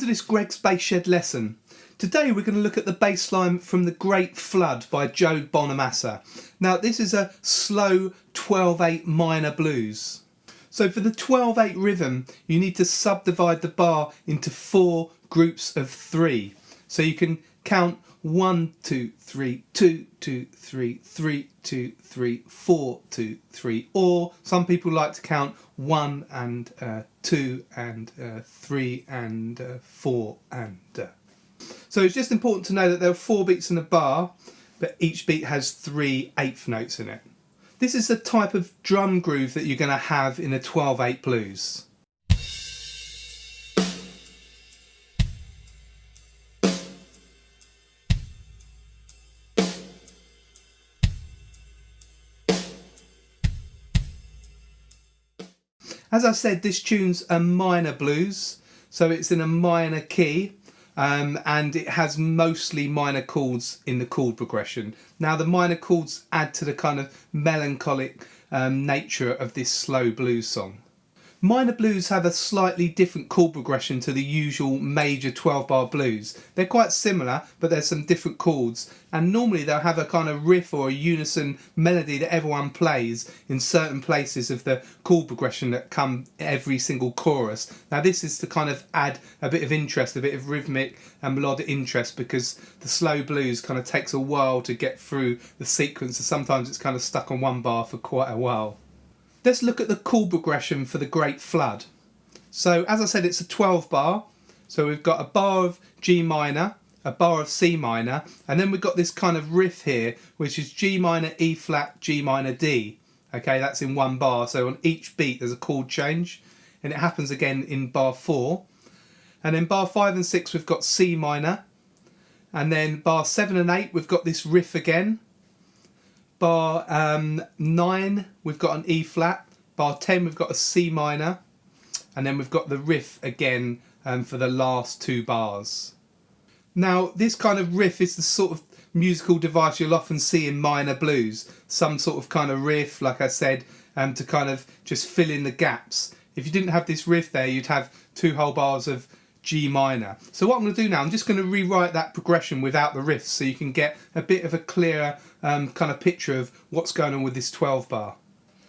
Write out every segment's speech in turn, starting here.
to this Greg's Bass Shed lesson. Today we're going to look at the bass line from The Great Flood by Joe Bonamassa. Now this is a slow 12/8 minor blues. So for the 12/8 rhythm you need to subdivide the bar into 4 groups of 3. So you can count 1, 2, 3, 2, 2, 3, 3, 2, 3, 4, 2, 3, or some people like to count 1 and 2 and 3 and 4 and. So it's just important to know that there are 4 beats in a bar, but each beat has 3 eighth notes in it. This is the type of drum groove that you're going to have in a 12/8 blues. As I said, this tune's a minor blues, so it's in a minor key, and it has mostly minor chords in the chord progression. Now the minor chords add to the kind of melancholic nature of this slow blues song. Minor blues have a slightly different chord progression to the usual major 12-bar blues. They're quite similar, but there's some different chords, and normally they'll have a kind of riff or a unison melody that everyone plays in certain places of the chord progression that come every single chorus. Now this is to kind of add a bit of interest, a bit of rhythmic and melodic interest, because the slow blues kind of takes a while to get through the sequence, and sometimes it's kind of stuck on one bar for quite a while. Let's look at the chord progression for The Great Flood. So as I said, it's a 12 bar. So we've got a bar of G minor, a bar of C minor, and then we've got this kind of riff here, which is G minor, E flat, G minor, D. Okay, that's in one bar. So on each beat there's a chord change, and it happens again in bar 4. And then bar 5 and 6 we've got C minor, and then bar 7 and 8 we've got this riff again. Bar 9 we've got an E flat, bar 10 we've got a C minor, and then we've got the riff again for the last 2 bars. Now this kind of riff is the sort of musical device you'll often see in minor blues, some sort of kind of riff, like I said, to kind of just fill in the gaps. If you didn't have this riff there, you'd have 2 whole bars of G minor. So what I'm going to do now, I'm just going to rewrite that progression without the riffs so you can get a bit of a clearer kind of picture of what's going on with this 12 bar.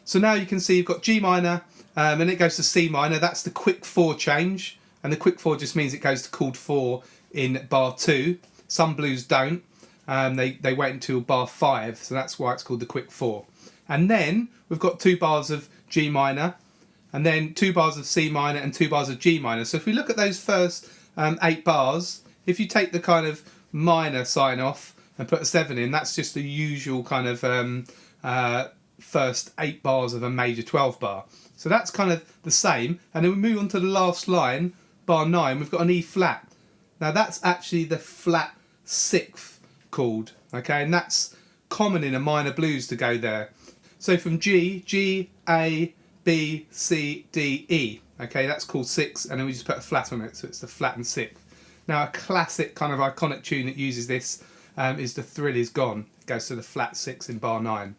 So now you can see you've got G minor and it goes to C minor. That's the quick 4 change, and the quick 4 just means it goes to chord 4 in bar 2. Some blues don't, they wait until bar 5, so that's why it's called the quick 4. And then we've got 2 bars of G minor, and then 2 bars of C minor and 2 bars of G minor. So if we look at those first 8 bars, if you take the kind of minor sign off and put a 7 in, that's just the usual kind of first 8 bars of a major 12 bar. So that's kind of the same. And then we move on to the last line, bar 9, we've got an E flat. Now that's actually the flat 6th chord, okay, and that's common in a minor blues to go there. So from G, A, B, C, D, E. Okay, that's called 6, and then we just put a flat on it, so it's the flat and 6th. Now a classic kind of iconic tune that uses this is The Thrill Is Gone. It goes to the flat 6 in bar 9.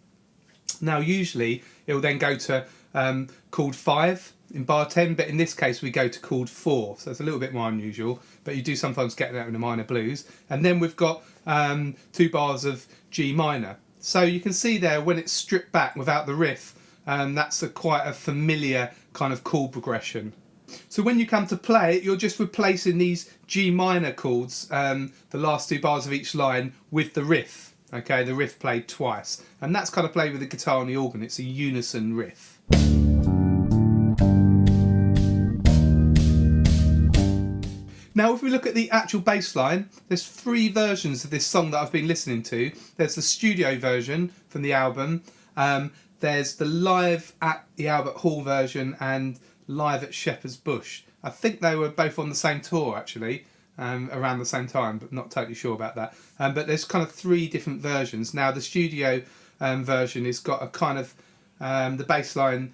Now usually it will then go to chord 5 in bar 10, but in this case we go to chord 4, so it's a little bit more unusual, but you do sometimes get that in the minor blues. And then we've got 2 bars of G minor. So you can see there when it's stripped back without the riff, that's quite a familiar kind of chord progression. So when you come to play it, you're just replacing these G minor chords, the last 2 bars of each line, with the riff. Okay, the riff played twice, and that's kind of played with the guitar and the organ. It's a unison riff. Now if we look at the actual bass line, there's 3 versions of this song that I've been listening to. There's the studio version from the album, there's the live at the Albert Hall version, and live at Shepherd's Bush. I think they were both on the same tour actually, around the same time, but not totally sure about that. But there's kind of 3 different versions. Now the studio version has got a kind of, the bass line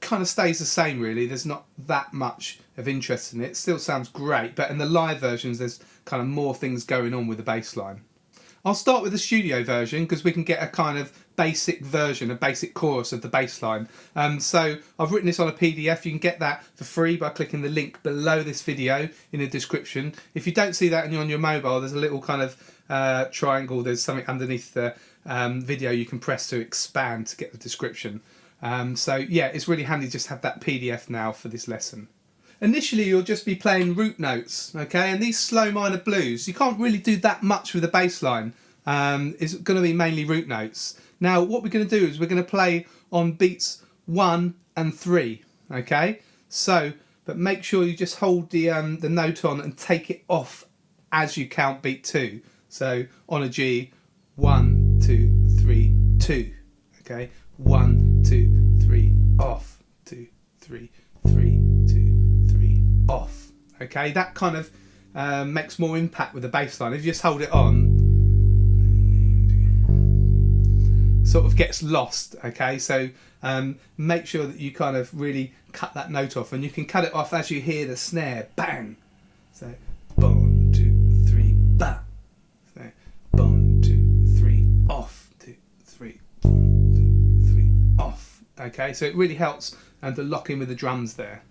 kind of stays the same really. There's not that much of interest in it. It still sounds great, but in the live versions there's kind of more things going on with the bass line. I'll start with the studio version because we can get a kind of basic version, a basic chorus of the bass line. So I've written this on a PDF. You can get that for free by clicking the link below this video in the description. If you don't see that and you're on your mobile, there's a little kind of triangle. There's something underneath the video you can press to expand to get the description. So yeah, it's really handy just to have that PDF now for this lesson. Initially you'll just be playing root notes, okay, and these slow minor blues, you can't really do that much with the bass line. It's going to be mainly root notes. Now what we're going to do is we're going to play on beats 1 and 3, okay, so but make sure you just hold the note on and take it off as you count beat 2. So on a G, 1, 2, 3, 2, okay, 1, 2, 3, off, 2, 3, 3, 2, 3, off. Okay, that kind of makes more impact with the bass line. If you just hold it on, sort of gets lost. Okay, so make sure that you kind of really cut that note off, and you can cut it off as you hear the snare, bang. So 1, 2, 3, bang. So 1, 2, 3, off, 2, 3, 3, off. Okay, so it really helps and to lock in with the drums there.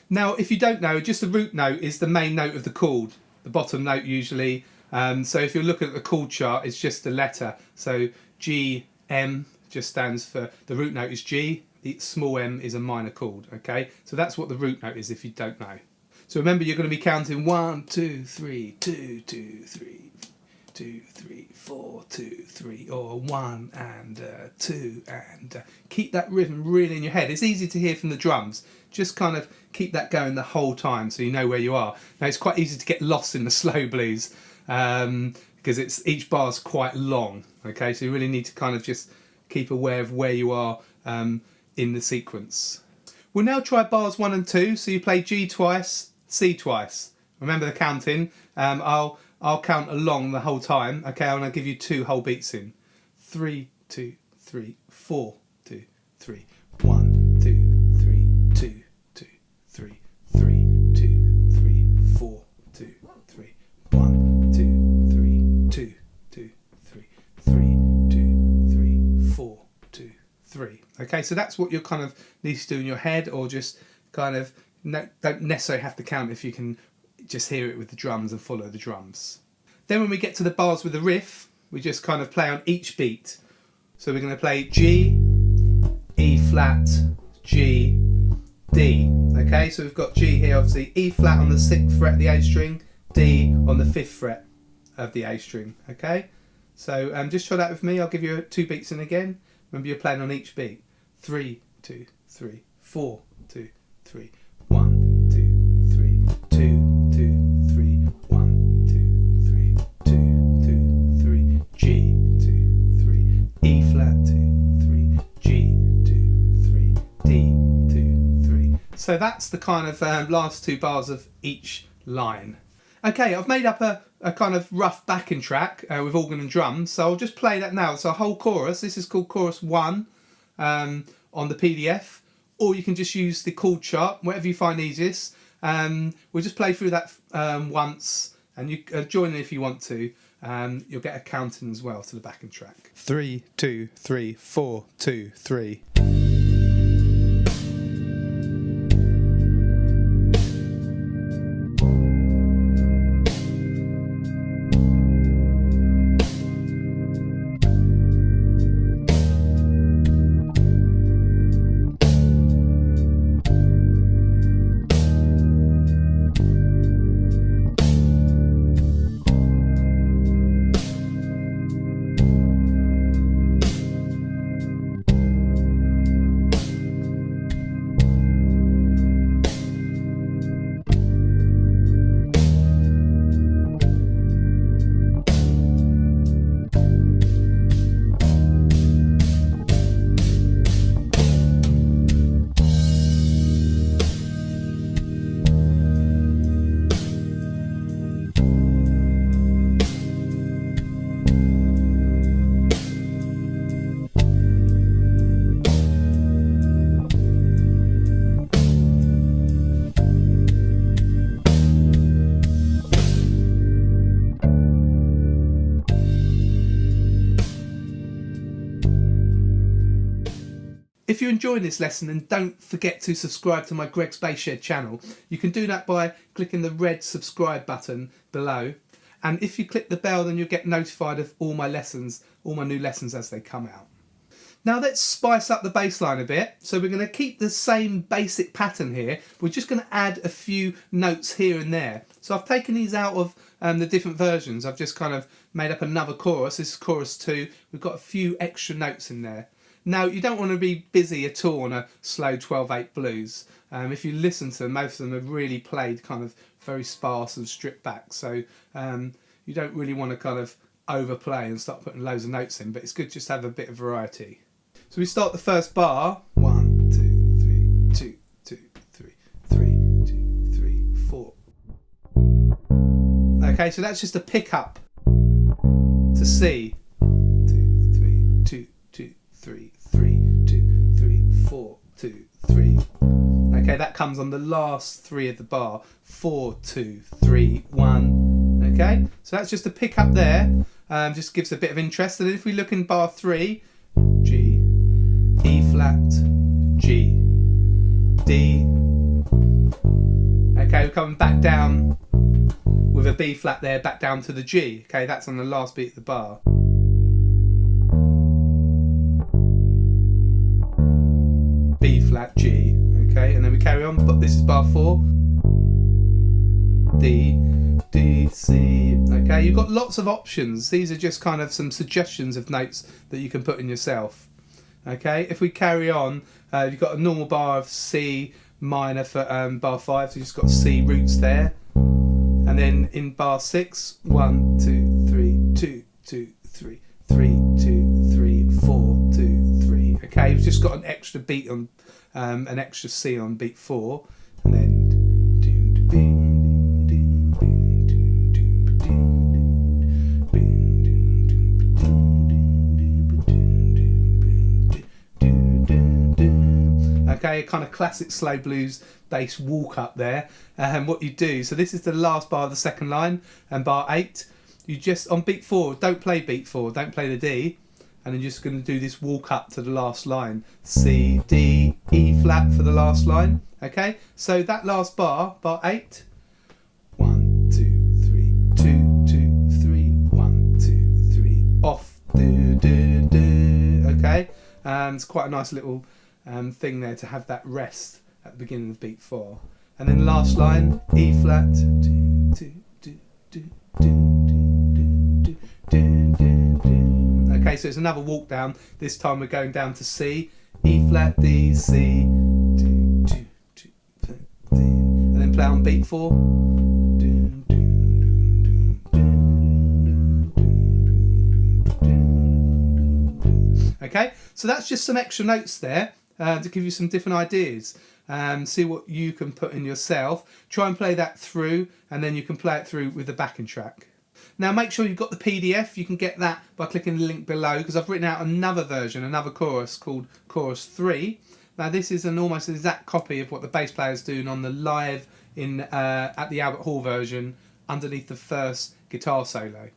Now, if you don't know, just the root note is the main note of the chord, the bottom note usually. So if you're looking at the chord chart, it's just a letter. So G, M just stands for, the root note is G, the small m is a minor chord, okay? So that's what the root note is if you don't know. So remember, you're going to be counting 1, 2, 3, 2, 2, 3, 2, 3, 4, 2, 3, or 1 and 2, and keep that rhythm really in your head. It's easy to hear from the drums. Just kind of keep that going the whole time so you know where you are. Now it's quite easy to get lost in the slow blues because each bar's quite long. Okay, so you really need to kind of just keep aware of where you are in the sequence. We'll now try bars 1 and 2. So you play G twice, C twice. Remember the counting. I'll count along the whole time. Okay, and I'll give you 2 whole beats in. 3, 2, 3, 4, 2, 3, 1, 2, 3, 2, 2, 3, 3, 2, 3, 4, 2, 3, 1, 2, 3, 2, 2, 3, 3, 2, 3, 4, 2, 3. Okay, so that's what you kind of need to do in your head, or just kind of don't necessarily have to count if you can just hear it with the drums and follow the drums. Then when we get to the bars with the riff, we just kind of play on each beat. So we're going to play G, E flat, G, D. Okay, so we've got G here, obviously, E flat on the 6th fret of the A string, D on the 5th fret of the A string. Okay, so just try that with me. I'll give you 2 beats in again. Remember, you're playing on each beat. 3, 2, 3, 4, 2, 3, 1, 2, 3, 2, 2, 3, 1, 2, 3, 2, 2, 3, G, 2, 3, E flat, 2, 3, G, 2, 3, D, 2, 3. So that's the kind of last 2 bars of each line. Okay, I've made up a kind of rough backing track with organ and drums, so I'll just play that now. So a whole chorus. This is called chorus 1 on the PDF, or you can just use the chord chart, whatever you find easiest. We'll just play through that once, and you join in if you want to. You'll get a counting as well to the backing track. 3, 2, 3, 4, 2, 3. If you're enjoying this lesson, then don't forget to subscribe to my Greg's Bass Shed channel. You can do that by clicking the red subscribe button below. And if you click the bell, then you'll get notified of all my lessons, all my new lessons as they come out. Now let's spice up the bass line a bit. So we're going to keep the same basic pattern here. We're just going to add a few notes here and there. So I've taken these out of the different versions. I've just kind of made up another chorus. This is chorus 2. We've got a few extra notes in there. Now, you don't want to be busy at all on a slow 12/8 blues. If you listen to them, most of them are really played kind of very sparse and stripped back. So you don't really want to kind of overplay and start putting loads of notes in, but it's good just to have a bit of variety. So we start the first bar. 1, 2, 3, 2, 2, 3, 3, 2, 3, 4. Okay, so that's just a pickup to C. 2, 3, 2, 2, 3, 3, 2, 3, 4, 2, 3. Okay, that comes on the last 3 of the bar. 4, 2, 3, 1. Okay, so that's just a pickup there. Just gives a bit of interest. And if we look in bar 3, G, E flat, G, D. Okay, we're coming back down with a B flat there, back down to the G. Okay, that's on the last beat of the bar. B flat, G. Okay, and then we carry on, but this is bar 4. D, D, C. Okay, you've got lots of options. These are just kind of some suggestions of notes that you can put in yourself. Okay, if we carry on, you've got a normal bar of C minor for bar 5, so you've just got C roots there. And then in bar 6, 1, 2, 3, 2, 2, 3, 3, 2, 3, 4, 2, 3. Okay, you've just got an extra beat on, an extra C on beat 4, and then. Okay, a kind of classic slow blues bass walk up there. And what you do, so this is the last bar of the second line, and bar 8, you just, on beat 4, don't play beat 4, don't play the D, and then you're just going to do this walk up to the last line. C, D, E flat for the last line. Okay, so that last bar, bar 8, 1, 2, 3, 2, 2, 3, 1, 2, 3, off, do, do, do. Okay, it's quite a nice little thing there to have that rest at the beginning of beat 4, and then last line, E flat. Okay, so it's another walk down. This time we're going down to C, E flat, D, C, and then play on beat 4. Okay, so that's just some extra notes there. To give you some different ideas, see what you can put in yourself. Try and play that through, and then you can play it through with the backing track. Now make sure you've got the PDF. You can get that by clicking the link below, because I've written out another version, another chorus called chorus 3. Now this is an almost exact copy of what the bass player is doing on the live in at the Albert Hall version underneath the first guitar solo.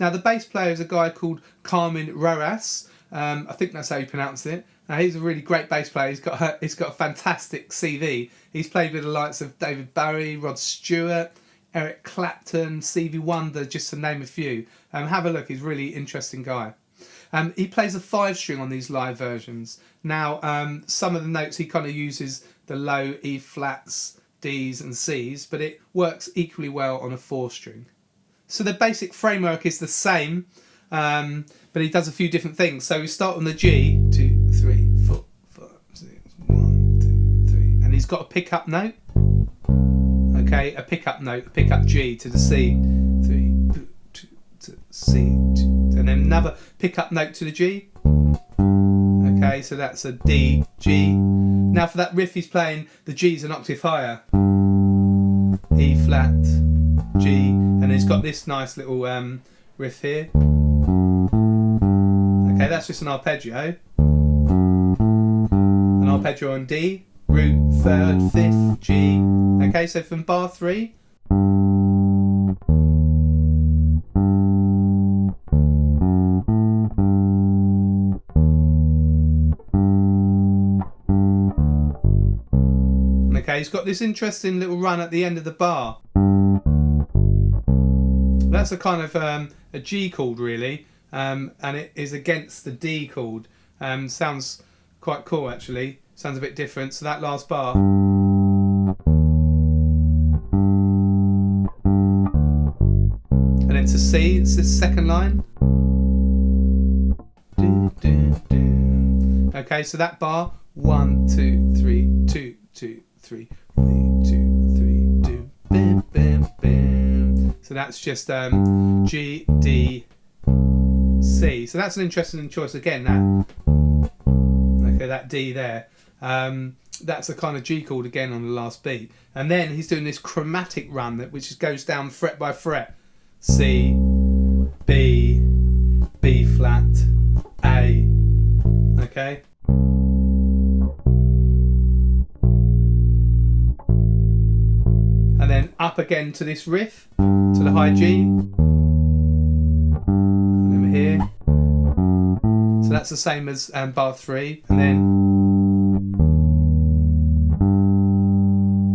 Now the bass player is a guy called Carmen Rojas. I think that's how you pronounce it. Now he's a really great bass player. He's got a fantastic CV. He's played with the likes of David Bowie, Rod Stewart, Eric Clapton, Stevie Wonder, just to name a few. Have a look. He's a really interesting guy. He plays a 5-string on these live versions. Now some of the notes he kind of uses the low E flats, Ds and Cs, but it works equally well on a 4-string. So the basic framework is the same. But he does a few different things. So we start on the G, 2, 3, 4, 5, 6, 1, 2, 3, and he's got a pickup note. Okay, a pickup note, a pickup G to the C, 3, 2, to C, 2, and then another pickup note to the G. Okay, so that's a D, G. Now for that riff, he's playing the G's an octave higher. E flat, G, and he's got this nice little riff here. Okay, that's just an arpeggio. An arpeggio on D, root, 3rd, 5th, G. Okay, so from bar 3. Okay, he's got this interesting little run at the end of the bar. That's a kind of a G chord really, and it is against the D chord. Sounds quite cool actually. Sounds a bit different. So that last bar. And then to C, it's this second line. Okay, so that bar, 1, 2, 3, 2, 2, 3, 3, 2, 3, 2, bim, bim, bim. So that's just G, D, C. So that's an interesting choice again. That okay, that D there. That's a kind of G chord again on the last beat, and then he's doing this chromatic run which goes down fret by fret. C, B, B flat, A. Okay. And then up again to this riff, to the high G. And then we're here. So that's the same as bar 3, and then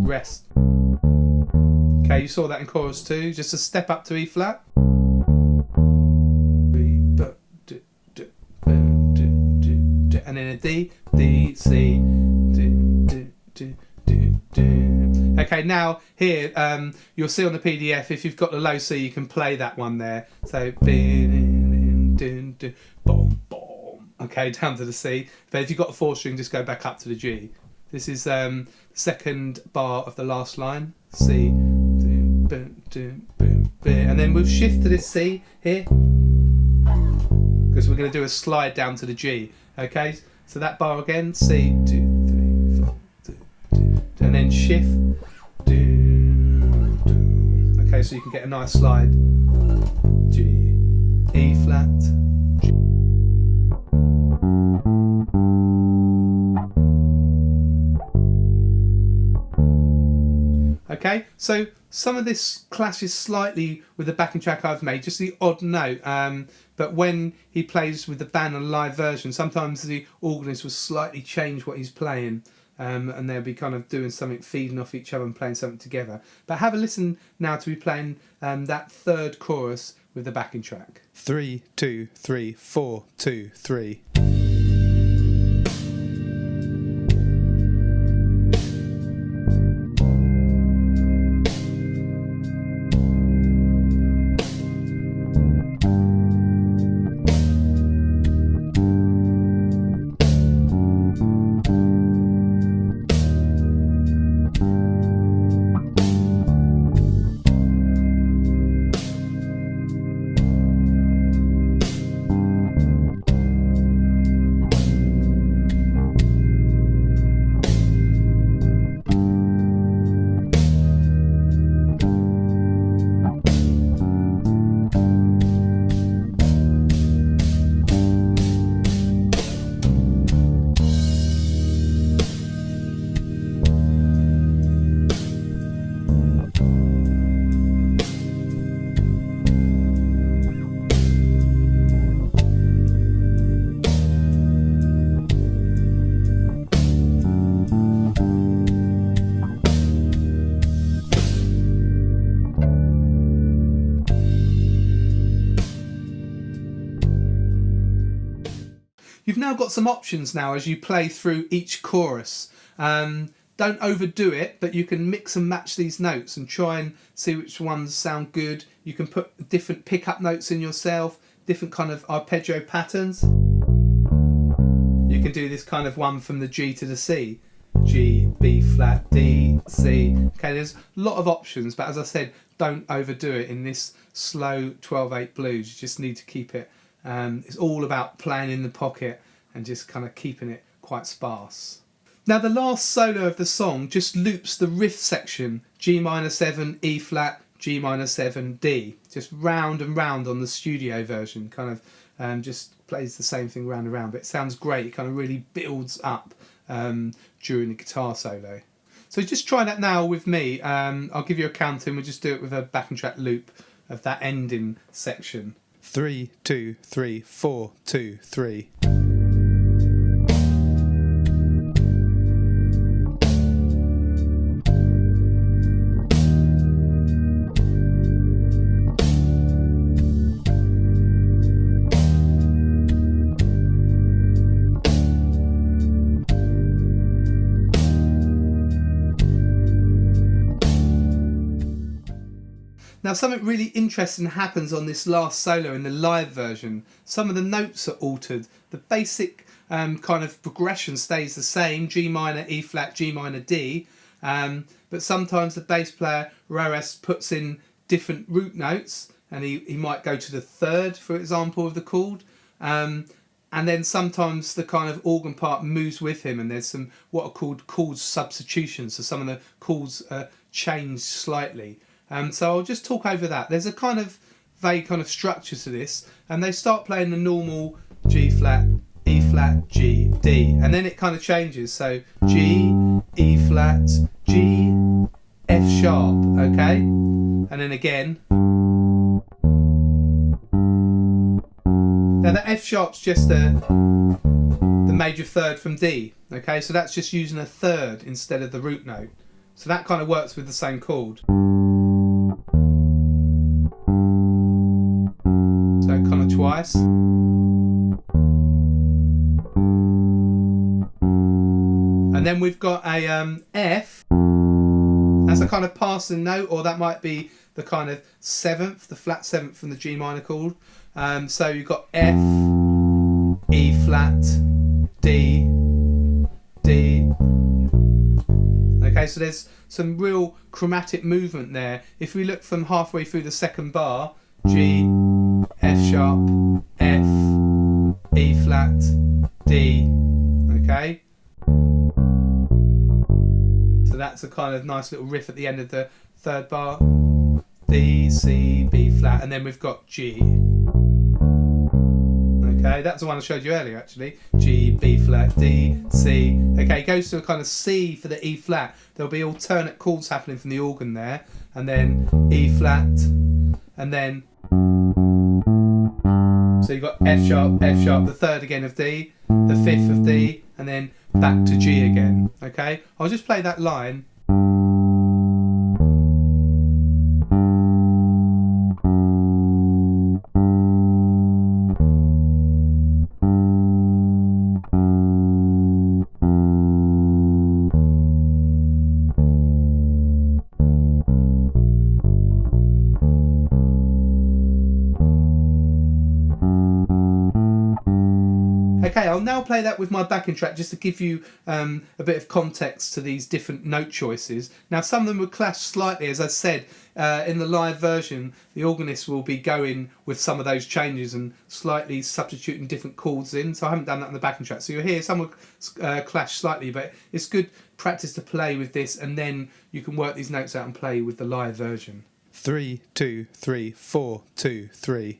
rest. Okay, you saw that in chorus 2, just a step up to E flat. And then a D, D, C, D, D, D, D, D. Okay, now here you'll see on the PDF, if you've got the low C, you can play that one there. So, boom, boom. Okay, down to the C. But if you've got a 4-string, just go back up to the G. This is the second bar of the last line. C, boom, boom, boom, boom. And then we'll shift to this C here, because we're going to do a slide down to the G. Okay, so that bar again, C, 2, 3, 4, 2, 2, and then shift, okay, so you can get a nice slide, G, E flat, G. Okay, so some of this clashes slightly with the backing track I've made, just the odd note. But when he plays with the band on a live version, sometimes the organist will slightly change what he's playing, and they'll be kind of doing something, feeding off each other and playing something together. But have a listen now to be playing that third chorus with the backing track. 3, 2, 3, 4, 2, 3. You've now got some options now as you play through each chorus. Don't overdo it, but you can mix and match these notes and try and see which ones sound good. You can put different pickup notes in yourself, different kind of arpeggio patterns. You can do this kind of one from the G to the C. G, B flat, D, C. Okay, there's a lot of options, but as I said, don't overdo it in this slow 12/8 blues. You just need to keep it. It's all about playing in the pocket and just kind of keeping it quite sparse. Now the last solo of the song just loops the riff section, G minor 7, E flat, G minor 7, D. Just round and round on the studio version, kind of just plays the same thing round and round, but it sounds great. It kind of really builds up during the guitar solo. So just try that now with me. I'll give you a count and we'll just do it with a backing track loop of that ending section. 3, 2, 3, 4, 2, 3. Now something really interesting happens on this last solo in the live version. Some of the notes are altered. The basic kind of progression stays the same, G minor, E flat, G minor, D, but sometimes the bass player, Roas, puts in different root notes, and he might go to the third, for example, of the chord, and then sometimes the kind of organ part moves with him, and there's some what are called chord substitutions, so some of the chords are changed slightly. So I'll just talk over that. There's a kind of vague kind of structure to this, and they start playing the normal G flat, E flat, G, D, and then it kind of changes. So G, E flat, G, F sharp, okay? And then again. Now the F sharp's just the major third from D, okay? So that's just using a third instead of the root note. So that kind of works with the same chord. So kind of twice. And then we've got a F. That's a kind of passing note, or that might be the kind of seventh, the flat seventh from the G minor chord. So you've got F, E flat, D, D. Okay, so there's some real chromatic movement there. If we look from halfway through the second bar, G, F sharp, F, E flat, D, okay? So that's a kind of nice little riff at the end of the third bar. D, C, B flat, and then we've got G. Okay, that's the one I showed you earlier actually. G, B flat, D, C. Okay, it goes to a kind of C for the E flat. There'll be alternate chords happening from the organ there, and then E flat, and then so you've got F sharp, the third again of D, the fifth of D, and then back to G again. Okay, I'll just play that line. Okay, I'll now play that with my backing track just to give you a bit of context to these different note choices. Now some of them would clash slightly, as I said, in the live version the organist will be going with some of those changes and slightly substituting different chords in, so I haven't done that on the backing track. So you'll hear some will clash slightly, but it's good practice to play with this, and then you can work these notes out and play with the live version. 3, 2, 3, 4, 2, 3.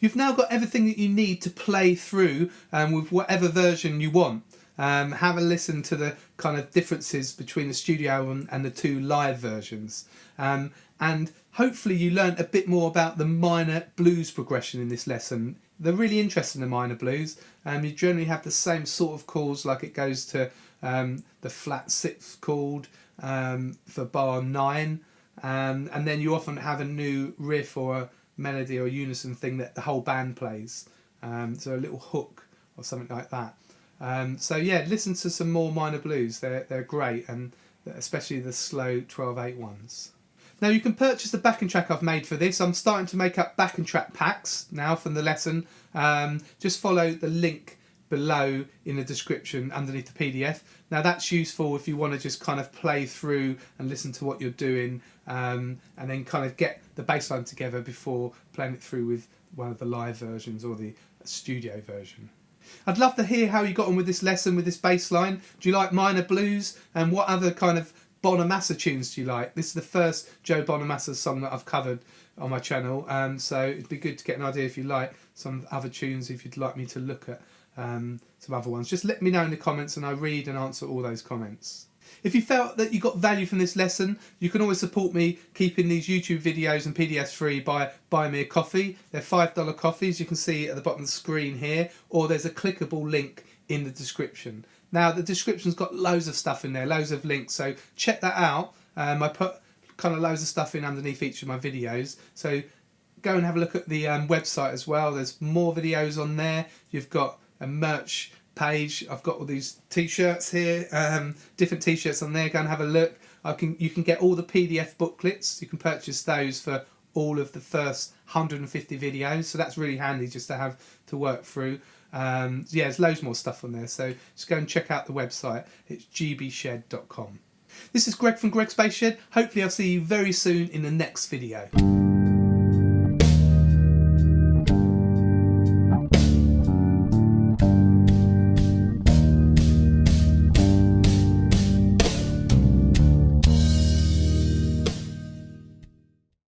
You've now got everything that you need to play through with whatever version you want. Have a listen to the kind of differences between the studio album and the two live versions. And hopefully you learnt a bit more about the minor blues progression in this lesson. They're really interesting, the minor blues. You generally have the same sort of chords, like it goes to the flat sixth chord for bar 9. And then you often have a new riff or a melody or unison thing that the whole band plays, so a little hook or something like that. So yeah, listen to some more minor blues. They're great, and especially the slow 12/8 ones. Now you can purchase the backing track I've made for this. I'm starting to make up backing track packs now from the lesson. Just follow the link below in the description underneath the PDF. Now that's useful if you want to just kind of play through and listen to what you're doing, and then kind of get the bass line together before playing it through with one of the live versions or the studio version. I'd love to hear how you got on with this lesson, with this bass line. Do you like minor blues, and what other kind of Bonamassa tunes do you like? This is the first Joe Bonamassa song that I've covered on my channel, so it'd be good to get an idea if you like some other tunes, if you'd like me to look at some other ones. Just let me know in the comments, and I read and answer all those comments. If you felt that you got value from this lesson, you can always support me keeping these YouTube videos and PDFs free by buying me a coffee. They're $5 coffees, you can see at the bottom of the screen here, or there's a clickable link in the description. Now the description's got loads of stuff in there, loads of links, so check that out. I put kind of loads of stuff in underneath each of my videos, so go and have a look at the website as well. There's more videos on there. You've got a merch page. I've got all these t-shirts here, different t-shirts on there. Go and have a look. You can get all the PDF booklets. You can purchase those for all of the first 150 videos, so that's really handy just to have to work through. Yeah, there's loads more stuff on there, so just go and check out the website. It's gbshed.com. This is Greg from Greg's Bass Shed. Hopefully I'll see you very soon in the next video.